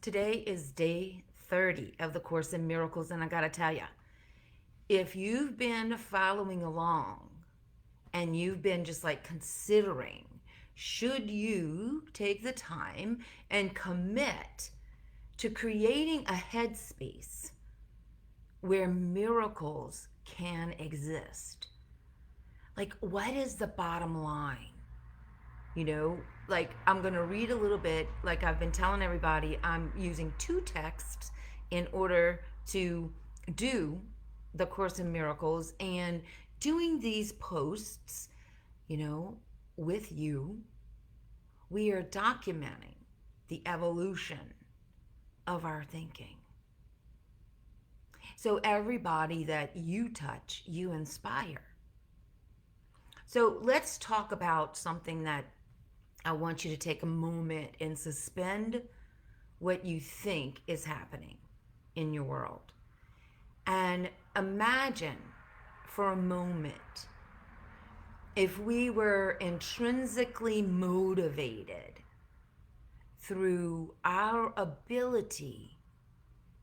Today is day 30 of the Course in Miracles, and I gotta tell you, if you've been following along and you've been just like considering, should you take the time and commit to creating a headspace where miracles can exist? Like, what is the bottom line? Like, I'm going to read a little bit. Like I've been telling everybody, I'm using two texts in order to do the Course in Miracles, and doing these posts, with you, we are documenting the evolution of our thinking. So everybody that you touch, you inspire. So let's talk about something that I want you to take a moment and suspend what you think is happening in your world. And imagine for a moment if we were intrinsically motivated through our ability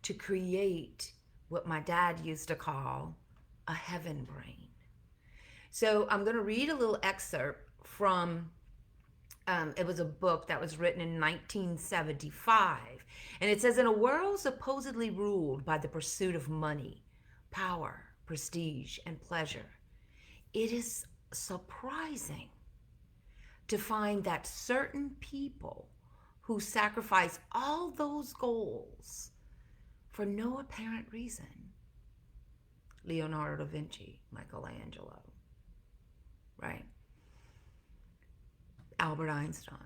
to create what my dad used to call a heaven brain. So I'm going to read a little excerpt from it was a book that was written in 1975. And it says, in a world supposedly ruled by the pursuit of money, power, prestige, and pleasure, it is surprising to find that certain people who sacrifice all those goals for no apparent reason. Leonardo da Vinci, Michelangelo, right? Albert Einstein.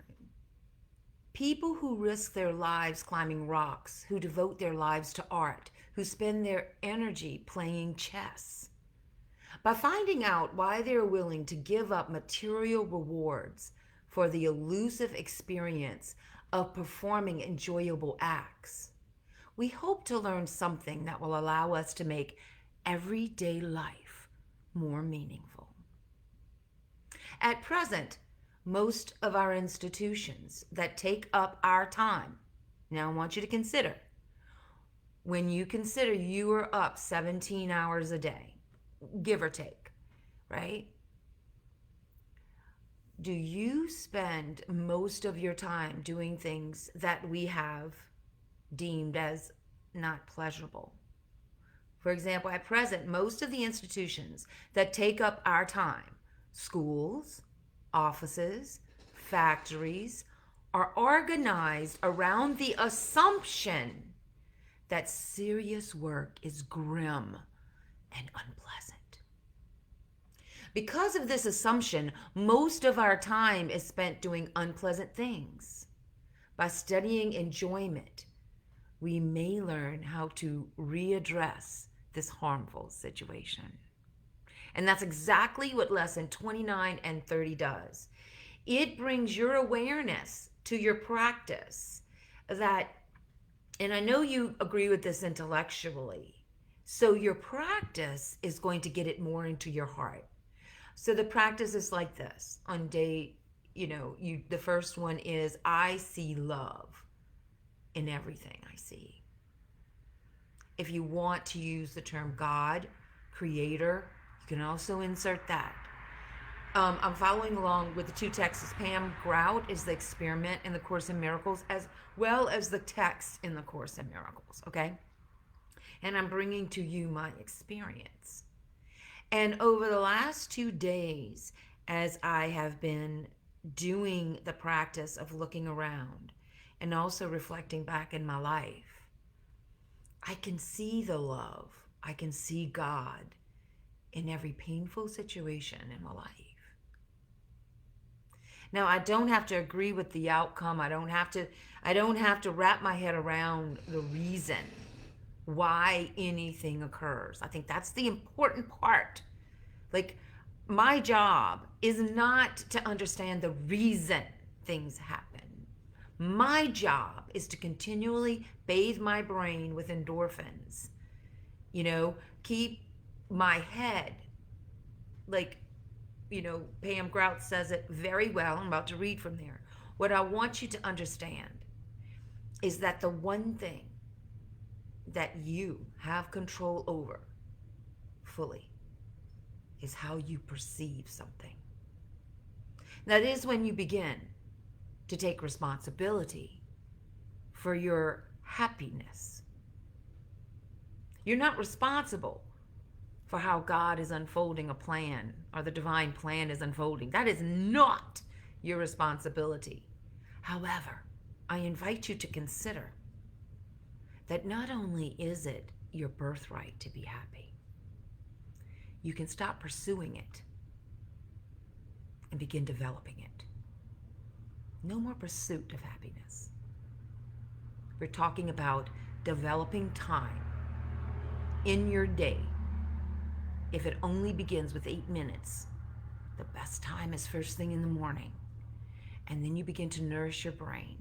People who risk their lives climbing rocks, who devote their lives to art, who spend their energy playing chess. By finding out why they're willing to give up material rewards for the elusive experience of performing enjoyable acts, we hope to learn something that will allow us to make everyday life more meaningful. At present, most of our institutions that take up our time, now I want you to consider, when you consider you are up 17 hours a day, give or take, right? Do you spend most of your time doing things that we have deemed as not pleasurable? For example, at present, most of the institutions that take up our time, schools, offices, factories, are organized around the assumption that serious work is grim and unpleasant. Because of this assumption, most of our time is spent doing unpleasant things. By studying enjoyment, we may learn how to readdress this harmful situation. And that's exactly what lesson 29 and 30 does. It brings your awareness to your practice that, and I know you agree with this intellectually, so your practice is going to get it more into your heart. So the practice is like this. On day, the first one is, I see love in everything I see. If you want to use the term God, creator, you can also insert that. I'm following along with the two texts. Pam Grout is the experiment in the Course in Miracles, as well as the text in the Course in Miracles, okay? And I'm bringing to you my experience. And over the last 2 days, as I have been doing the practice of looking around and also reflecting back in my life, I can see the love. I can see God in every painful situation in my life. Now, I don't have to agree with the outcome. I don't have to wrap my head around the reason why anything occurs. I think that's the important part. Like, my job is not to understand the reason things happen. My job is to continually bathe my brain with endorphins. Keep my head, Pam Grout says it very well. I'm about to read from there. What I want you to understand is that the one thing that you have control over fully is how you perceive something. That is when you begin to take responsibility for your happiness. You're not responsible for how God is unfolding a plan or the divine plan is unfolding. That is not your responsibility. However, I invite you to consider that not only is it your birthright to be happy, you can stop pursuing it and begin developing it. No more pursuit of happiness. We're talking about developing time in your day. If it only begins with 8 minutes, the best time is first thing in the morning. And then you begin to nourish your brain.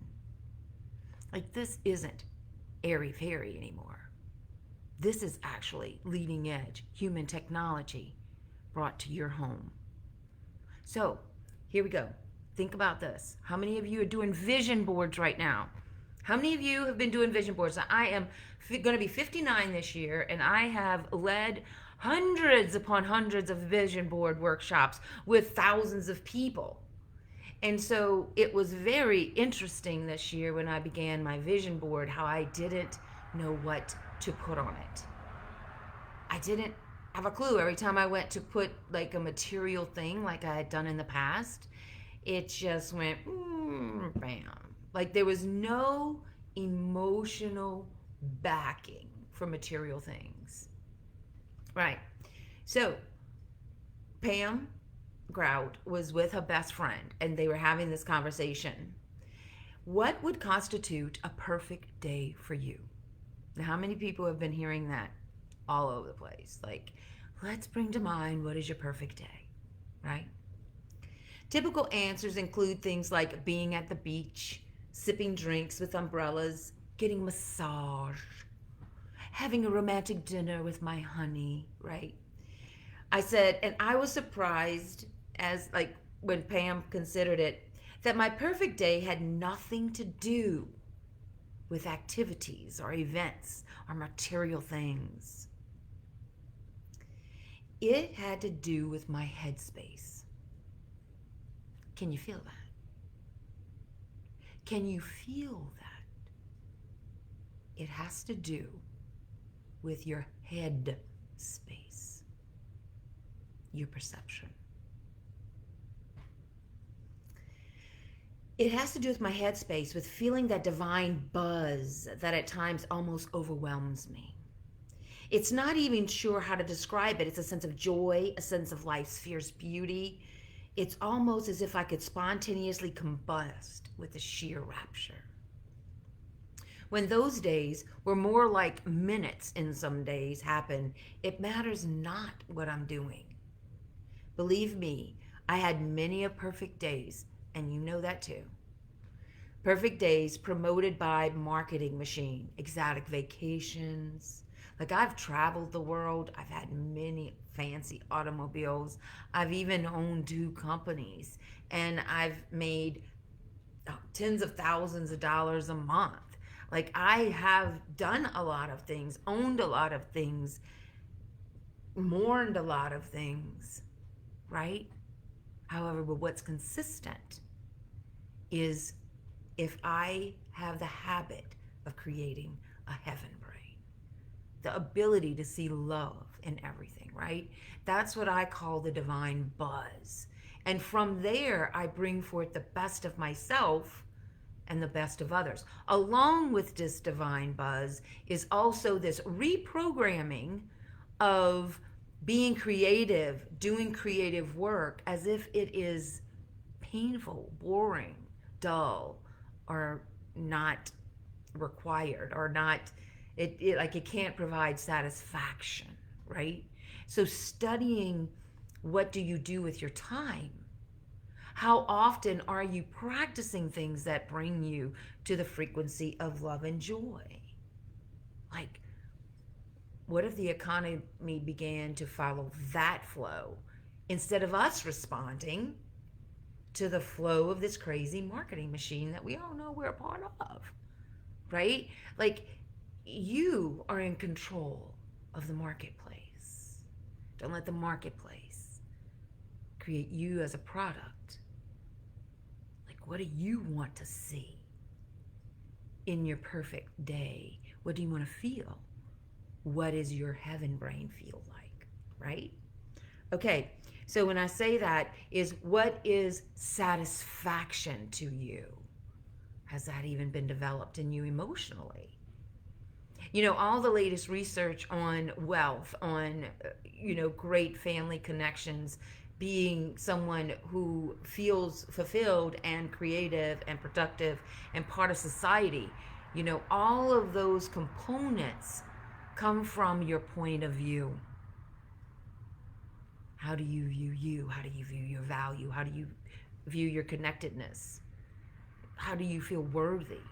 Like, this isn't airy-fairy anymore. This is actually leading edge human technology brought to your home. So, here we go. Think about this. How many of you are doing vision boards right now? How many of you have been doing vision boards? Now, I am going to be 59 this year, and I have led hundreds upon hundreds of vision board workshops with thousands of people. And so it was very interesting this year when I began my vision board, how I didn't know what to put on it. I didn't have a clue. Every time I went to put like a material thing like I had done in the past, it just went bam. Like, there was no emotional backing for material things. Right. So Pam Grout was with her best friend, and they were having this conversation. What would constitute a perfect day for you? Now, how many people have been hearing that all over the place? Like, let's bring to mind, what is your perfect day, right? Typical answers include things like being at the beach, sipping drinks with umbrellas, getting a massage, having a romantic dinner with my honey, right? I said, and I was surprised as like when Pam considered it, that my perfect day had nothing to do with activities or events or material things. It had to do with my headspace. Can you feel that? Can you feel that? It has to do with your head space, your perception. It has to do with my headspace, with feeling that divine buzz that at times almost overwhelms me. It's not even sure how to describe it. It's a sense of joy, a sense of life's fierce beauty. It's almost as if I could spontaneously combust with a sheer rapture. When those days were more like minutes in some days happen, it matters not what I'm doing. Believe me, I had many a perfect days, and you know that too. Perfect days promoted by marketing machine, exotic vacations. Like, I've traveled the world. I've had many fancy automobiles. I've even owned 2 companies, and I've made tens of thousands of dollars a month. Like, I have done a lot of things, owned a lot of things, mourned a lot of things, right? However, but what's consistent is if I have the habit of creating a heaven brain, the ability to see love in everything, right? That's what I call the divine buzz. And from there, I bring forth the best of myself and the best of others. Along with this divine buzz is also this reprogramming of being creative, doing creative work as if it is painful, boring, dull, or not required, or not, it can't provide satisfaction, right? So studying, what do you do with your time? How often are you practicing things that bring you to the frequency of love and joy? Like, what if the economy began to follow that flow instead of us responding to the flow of this crazy marketing machine that we all know we're a part of? right? Like, you are in control of the marketplace. Don't let the marketplace create you as a product. Like, what do you want to see in your perfect day? What do you want to feel? What is your heaven brain feel like, right? Okay, so when I say that, is what is satisfaction to you? Has that even been developed in you emotionally? You know, all the latest research on wealth, on, great family connections, being someone who feels fulfilled and creative and productive and part of society, all of those components come from your point of view. How do you view you? How do you view your value? How do you view your connectedness? How do you feel worthy?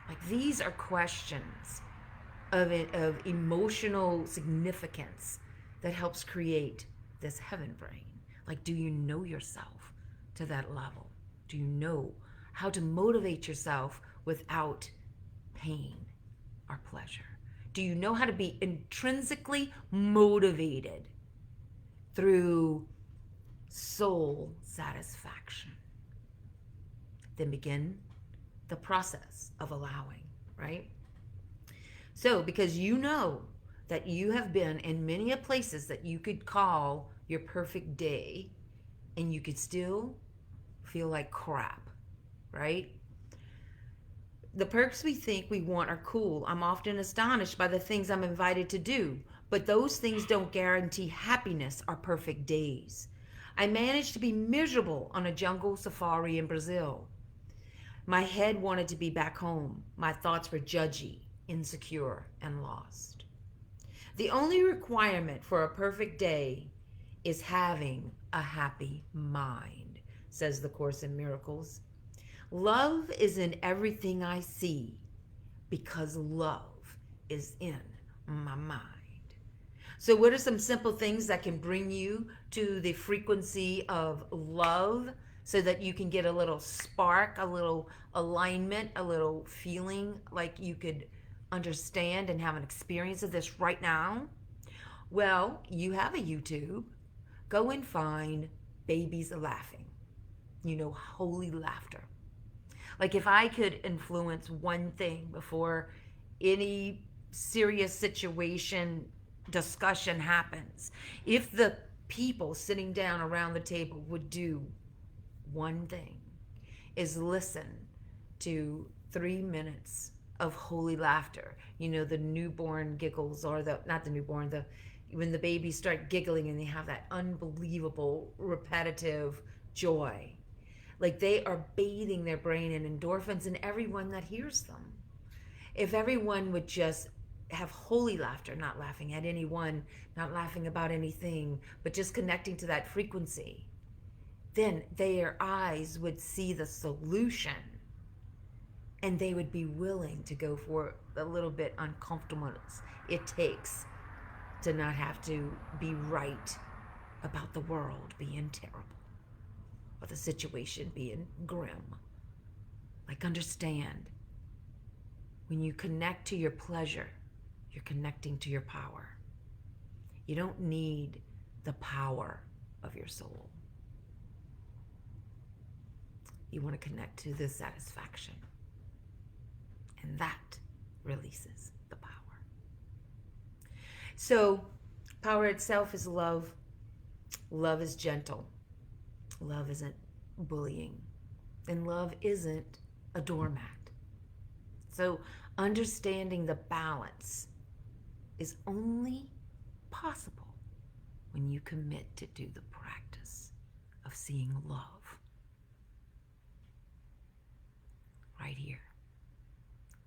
Like, these are questions of emotional significance that helps create this heaven brain. Like, do you know yourself to that level? Do you know how to motivate yourself without pain or pleasure? Do you know how to be intrinsically motivated through soul satisfaction? Then begin the process of allowing, right? So, because you know that you have been in many places that you could call your perfect day, and you could still feel like crap, right? The perks we think we want are cool. I'm often astonished by the things I'm invited to do, but those things don't guarantee happiness or perfect days. I managed to be miserable on a jungle safari in Brazil. My head wanted to be back home. My thoughts were judgy, insecure, and lost. The only requirement for a perfect day is having a happy mind, says the Course in Miracles. Love is in everything I see because love is in my mind. So, what are some simple things that can bring you to the frequency of love so that you can get a little spark, a little alignment, a little feeling like you could understand and have an experience of this right now? Well, you have a YouTube. Go and find babies laughing. Holy laughter. Like, if I could influence one thing before any serious situation, discussion happens, if the people sitting down around the table would do one thing, is listen to 3 minutes of holy laughter. The newborn giggles, or not the newborn, when the babies start giggling and they have that unbelievable repetitive joy. Like, they are bathing their brain in endorphins, and everyone that hears them. If everyone would just have holy laughter, not laughing at anyone, not laughing about anything, but just connecting to that frequency, then their eyes would see the solution, and they would be willing to go for a little bit uncomfortableness it takes to not have to be right about the world being terrible or the situation being grim. Like, understand, when you connect to your pleasure, you're connecting to your power. You don't need the power of your soul. You want to connect to the satisfaction. And that releases the power. So, power itself is love. Love is gentle. Love isn't bullying. And love isn't a doormat. So, understanding the balance is only possible when you commit to do the practice of seeing love right here,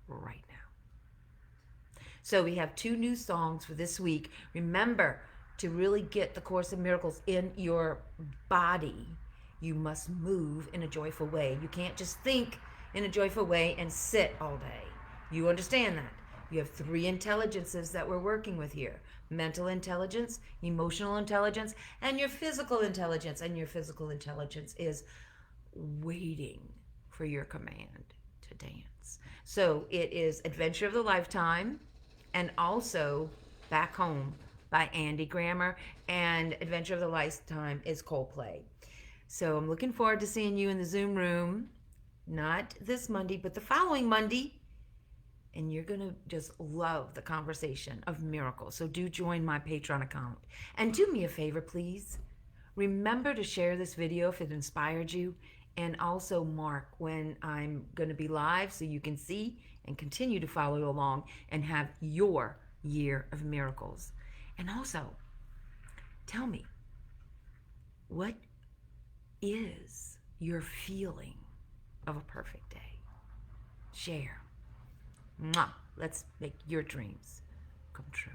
right now. So we have 2 new songs for this week. Remember, to really get the Course in Miracles in your body, you must move in a joyful way. You can't just think in a joyful way and sit all day. You understand that. You have 3 intelligences that we're working with here: mental intelligence, emotional intelligence, and your physical intelligence. And your physical intelligence is waiting for your command to dance. So it is Adventure of the Lifetime and also Back Home by Andy Grammer, and Adventure of the Lifetime is Coldplay. So I'm looking forward to seeing you in the Zoom room, not this Monday, but the following Monday. And you're going to just love the conversation of miracles. So do join my Patreon account. And do me a favor, please. Remember to share this video if it inspired you. And also mark when I'm going to be live so you can see and continue to follow along and have your year of miracles. And also, tell me, what is your feeling of a perfect day? Share. Mwah. Let's make your dreams come true.